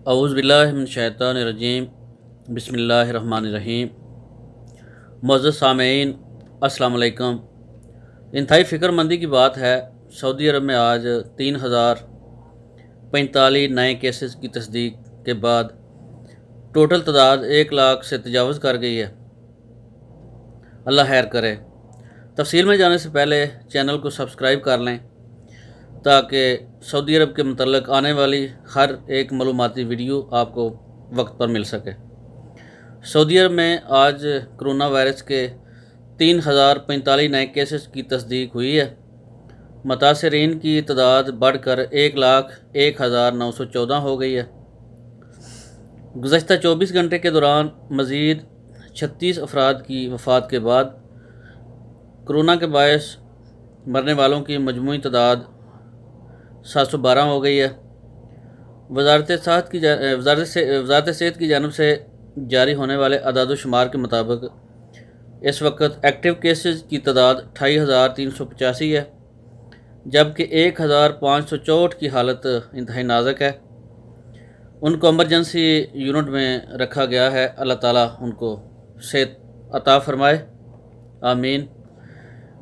औज़ु बिल्लाहि मिनश शैतानिर रजीम बिस्मिल्लाहिर्रहमानिर्रहीम। मुअज़्ज़ज़ सामीईन अस्सलामु अलैकुम। इंतहाई फ़िक्रमंदी की बात है, सऊदी अरब में आज 3045 नए केसेस की तस्दीक के बाद टोटल तादाद 1 लाख से तजावज़ कर गई है। अल्लाह खैर करे। तफसील में जाने से पहले चैनल को सब्सक्राइब कर लें ताकि सऊदी अरब के मतलब आने वाली हर एक मालूमाती वीडियो आपको वक्त पर मिल सके। सऊदी अरब में आज कोरोना वायरस के 3045 नए केसेस की तस्दीक हुई है। मुतासरीन की तादाद बढ़कर 1,01,914 हो गई है। गुज़श्ता 24 घंटे के दौरान मज़ीद 36 अफराद की वफ़ात के बाद कोरोना के बायस मरने वालों की मजमूई तादाद 712 हो गई है। वज़ारत सेहत की जानिब से जारी होने वाले अदाद-ओ-शुमार के मुताबिक इस वक्त एक्टिव केसेस की तादाद 28,385 है, जबकि 1,564 की हालत इंतहाई नाजुक है। उनको एमरजेंसी यूनिट में रखा गया है। अल्लाह ताला उनको सेहत अता फ़रमाए, आमीन।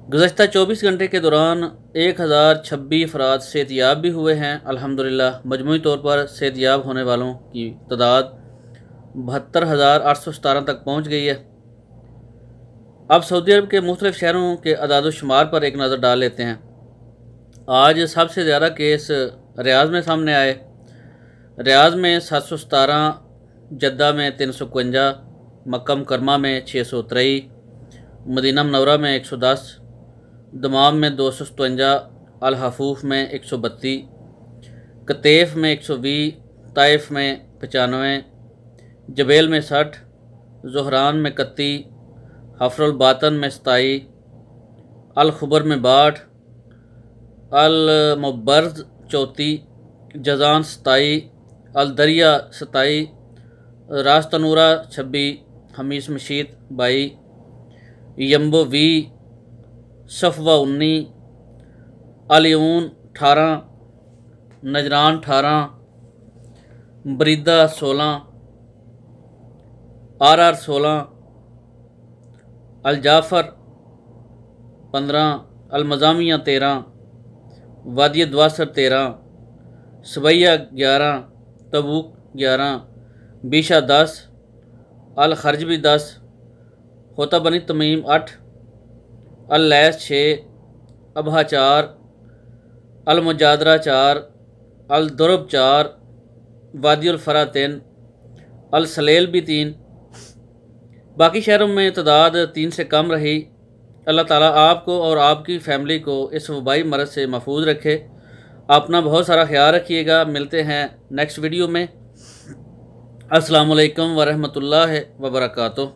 गुज़श्ता 24 घंटे के दौरान 1,026 अफराद सेहतयाब भी हुए हैं। अल्हम्दुलिल्लाह मजमूई तौर पर सेहतयाब होने वालों की तादाद 72,817 तक पहुँच गई है। अब सऊदी अरब के मुख्तलिफ़ शहरों के अदाद-ओ-शुमार पर एक नज़र डाल लेते हैं। आज सबसे ज़्यादा केस रियाज़ में सामने आए। रियाज़ में 717, जद्दा में 351, मक्का मुकरमा में 623, मदीना मुनव्वरा में 110, दमाम में 257, अल हफूफ में 132, कतेफ में 120, ताइफ में 95, जबेल में 60, ज़ोहरान में 31, हफ्रुल बातन में 27, अल खुबर में 62, अल मुबर्ज़ 34, जज़ान 27, अल दरिया 27, रास तनूरा 26, हमीस मशीत 22, यम्बो 20, सफवा 19, अलियून 18, नजरान 18, बरीदा 16, आर 16, अल जाफ़र 15, अल मज़ामिया 13, वादी द्वासर 13, सबैया 11, तबूक 11, बीशा 10, अल खरजबी 10, होता बनी तमीम 8, अल लैस 6, अबहा 4, अल मुजादरा 4, अल दुरब 4, वादी अल फरा 3, अल सलेल भी 3। बाकी शहरों में तादाद 3 से कम रही। अल्लाह ताला आपको और आपकी फ़ैमिली को इस वबाई मरज़ से महफूज रखे। अपना बहुत सारा ख्याल रखिएगा। मिलते हैं नेक्स्ट वीडियो में। अस्सलामु अलैकुम व रहमतुल्लाहि व बरकातुहू।